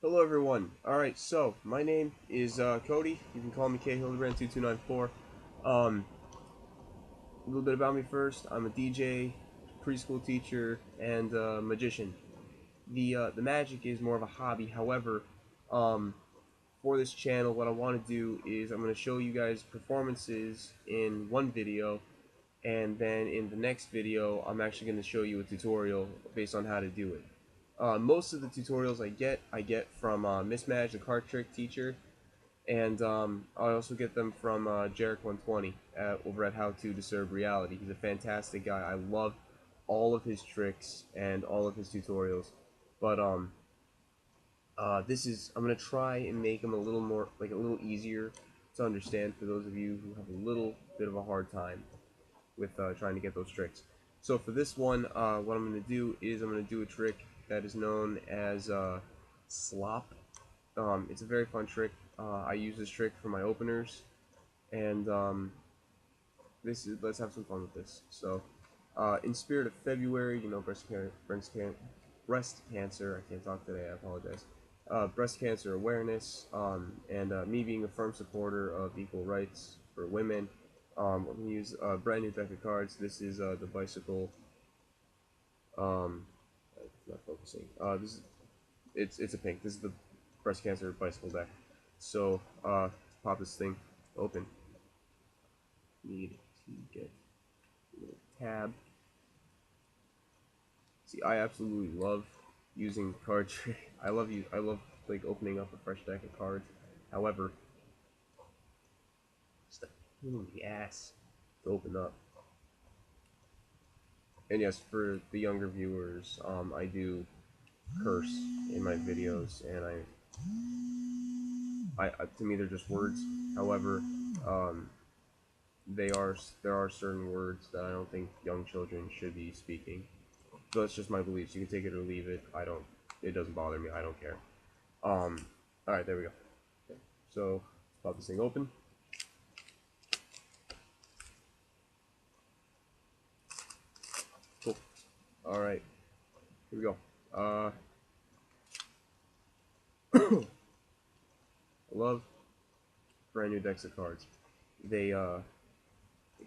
Hello everyone. Alright, so my name is Cody. You can call me khildebrand2294. A little bit about me first. I'm a DJ, preschool teacher, and magician. The magic is more of a hobby. However, um, for this channel, what I want to do is I'm going to show you guys performances in one video, and then in the next video, I'm actually going to show you a tutorial based on how to do it. Most of the tutorials I get from Mismatch, the card trick teacher, and I also get them from Jarek120 over at How to Disturb Reality. He's a fantastic guy. I love all of his tricks and all of his tutorials. But I'm gonna try and make them a little more, like a little easier to understand for those of you who have a little bit of a hard time with trying to get those tricks. So for this one, what I'm gonna do is I'm gonna do a trick that is known as Slop. It's a very fun trick. I use this trick for my openers, and let's have some fun with this. So, in spirit of February, you know, breast cancer. I can't talk today. I apologize. Breast cancer awareness, and me being a firm supporter of equal rights for women. I'm gonna use a brand new deck of cards. This is the bicycle. It's not focusing. It's a pink. This is the breast cancer bicycle deck. So, pop this thing open. Need to get a little tab. See, I absolutely love using card trick. I love like opening up a fresh deck of cards. However, it's the pain in the ass to open up. And yes, for the younger viewers, I do curse in my videos, and to me they're just words. However, um, there are certain words that I don't think young children should be speaking. So that's just my beliefs. You can take it or leave it. It doesn't bother me. I don't care. All right, there we go. Okay. So let's pop this thing open. Cool. All right, here we go. I love brand new decks of cards. They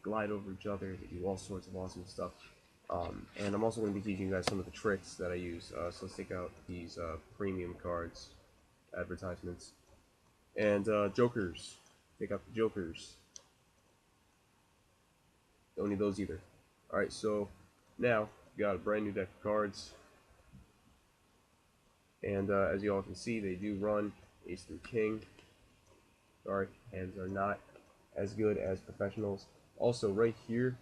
glide over each other. They do all sorts of awesome stuff. And I'm also going to be teaching you guys some of the tricks that I use. So let's take out these premium cards, advertisements, and jokers. Take out the jokers. Don't need those either. Alright, so now we got a brand new deck of cards. And as you all can see, they do run ace through king. Sorry, hands are not as good as professionals. Also, right here,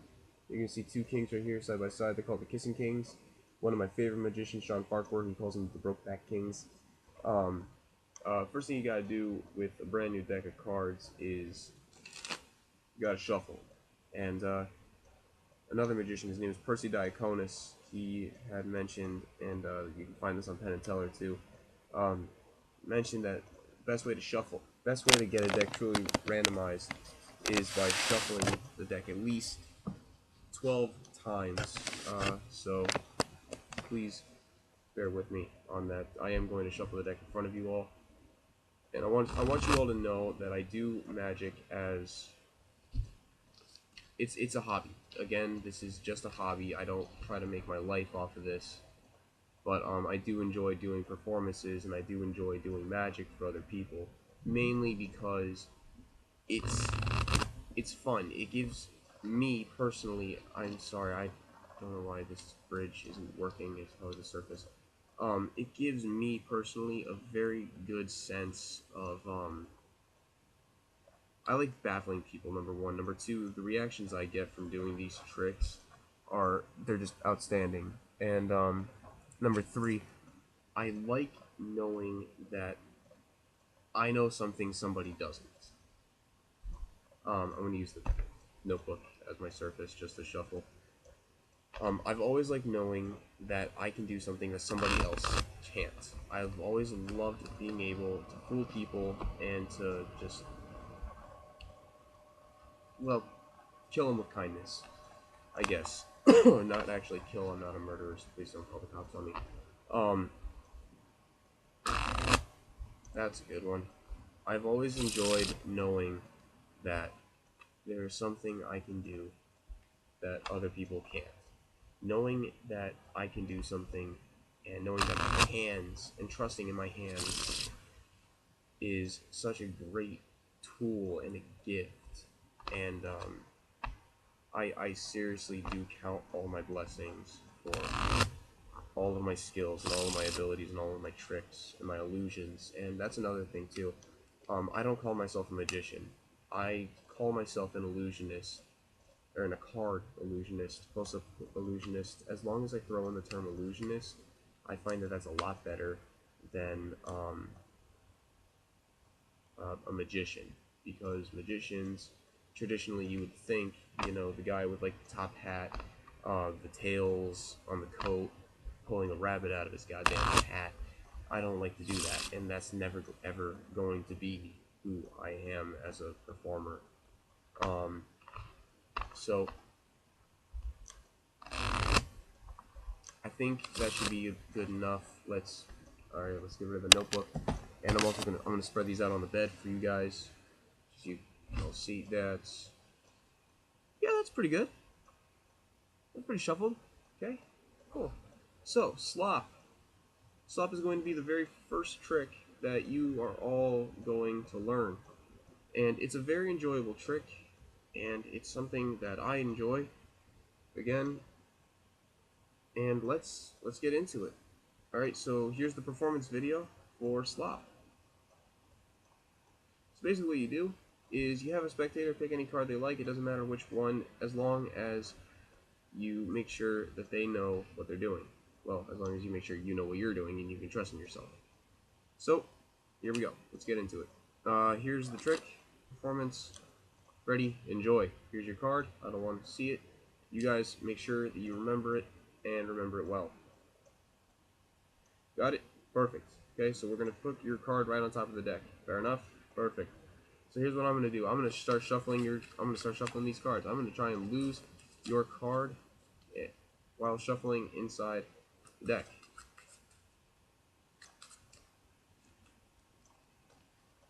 you can see two kings right here side by side. They're called the Kissing Kings. One of my favorite magicians, Sean Farquhar, he calls them the Brokeback Kings. First thing you gotta do with a brand new deck of cards is you gotta shuffle. And another magician, his name is Percy Diaconis. He had mentioned, and you can find this on Penn and Teller too, mentioned that best way to get a deck truly randomized is by shuffling the deck at least 12 times. So please bear with me on that. I am going to shuffle the deck in front of you all, and I want you all to know that I do magic as it's a hobby. Again, this is just a hobby. I don't try to make my life off of this, but I do enjoy doing performances, and I do enjoy doing magic for other people, mainly because it's fun. It gives me personally, I'm sorry, I don't know why this bridge isn't working as far as the surface. It gives me personally a very good sense of, I like baffling people, number one. Number two, the reactions I get from doing these tricks they're just outstanding. And, number three, I like knowing that I know something somebody doesn't. I'm going to use the notebook as my surface just to shuffle. I've always liked knowing that I can do something that somebody else can't. I've always loved being able to fool people and to just, well, kill them with kindness, I guess. Not actually kill, I'm not a murderer, so please don't call the cops on me. That's a good one. I've always enjoyed knowing that there is something I can do that other people can't. Knowing that I can do something and knowing that my hands and trusting in my hands is such a great tool and a gift. And I seriously do count all my blessings for all of my skills and all of my abilities and all of my tricks and my illusions. And that's another thing too. I don't call myself a magician. I call myself an illusionist, or a card illusionist, close-up illusionist. As long as I throw in the term illusionist, I find that that's a lot better than a magician, because magicians, traditionally you would think, you know, the guy with like the top hat, the tails on the coat, pulling a rabbit out of his goddamn hat. I don't like to do that, and that's never ever going to be who I am as a performer. So I think that should be good enough. Alright, let's get rid of the notebook. And I'm gonna spread these out on the bed for you guys. So you can see that's, yeah, that's pretty good. That's pretty shuffled. Okay, cool. So, Slop. Slop is going to be the very first trick that you are all going to learn. And it's a very enjoyable trick, and it's something that I enjoy. Again, and let's get into it. Alright, so here's the performance video for Slop. So basically what you do is you have a spectator pick any card they like, it doesn't matter which one, as long as you make sure that they know what they're doing. Well, as long as you make sure you know what you're doing and you can trust in yourself. So, here we go. Let's get into it. Here's the trick. Performance. Ready, enjoy. Here's your card. I don't want to see it. You guys make sure that you remember it, and remember it well. Got it? Perfect. Okay, so we're going to put your card right on top of the deck. Fair enough? Perfect. So here's what I'm going to do. I'm going to start shuffling these cards. I'm going to try and lose your card while shuffling inside the deck.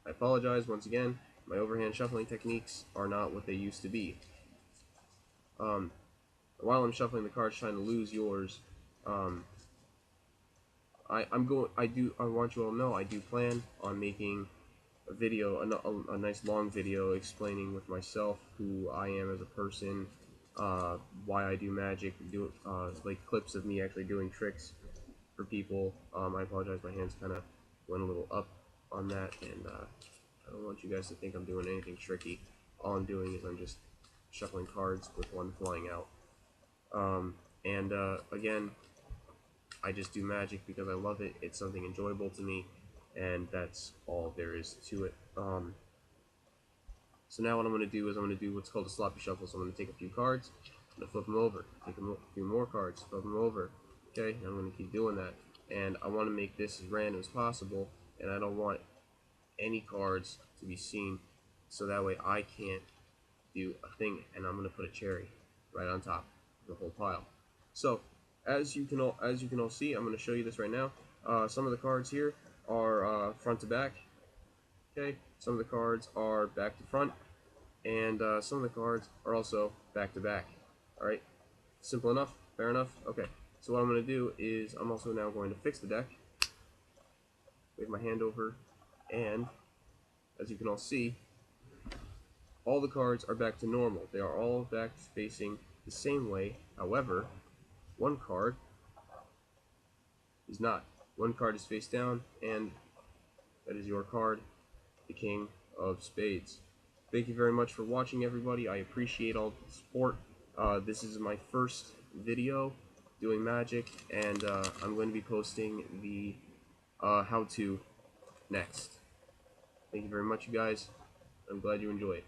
I apologize once again. My overhand shuffling techniques are not what they used to be. While I'm shuffling the cards, trying to lose yours, I want you all to know I do plan on making a video, a nice long video explaining with myself who I am as a person, why I do magic, like clips of me actually doing tricks for people. I apologize, my hands kind of went a little up on that, and I don't want you guys to think I'm doing anything tricky. All I'm doing is I'm just shuffling cards with one flying out. Again, I just do magic because I love it. It's something enjoyable to me, and that's all there is to it. So now what I'm going to do is I'm going to do what's called a sloppy shuffle. So I'm going to take a few cards, I'm going to flip them over, take a few more cards, flip them over. Okay, and I'm going to keep doing that. And I want to make this as random as possible, and I don't want any cards to be seen, so that way I can't do a thing. And I'm going to put a cherry right on top of the whole pile. So as you can all see, I'm going to show you this right now. Some of the cards here are front to back. Okay, some of the cards are back to front, and some of the cards are also back to back. Alright, simple enough, fair enough. Okay, so what I'm going to do is I'm also now going to fix the deck. Wave my hand over, and as you can all see, all the cards are back to normal. They are all back facing the same way. However, one card is not. One card is face down, and that is your card, the King of Spades. Thank you very much for watching, everybody. I appreciate all the support. This is my first video doing magic, and I'm going to be posting the how-to next. Thank you very much, you guys. I'm glad you enjoyed.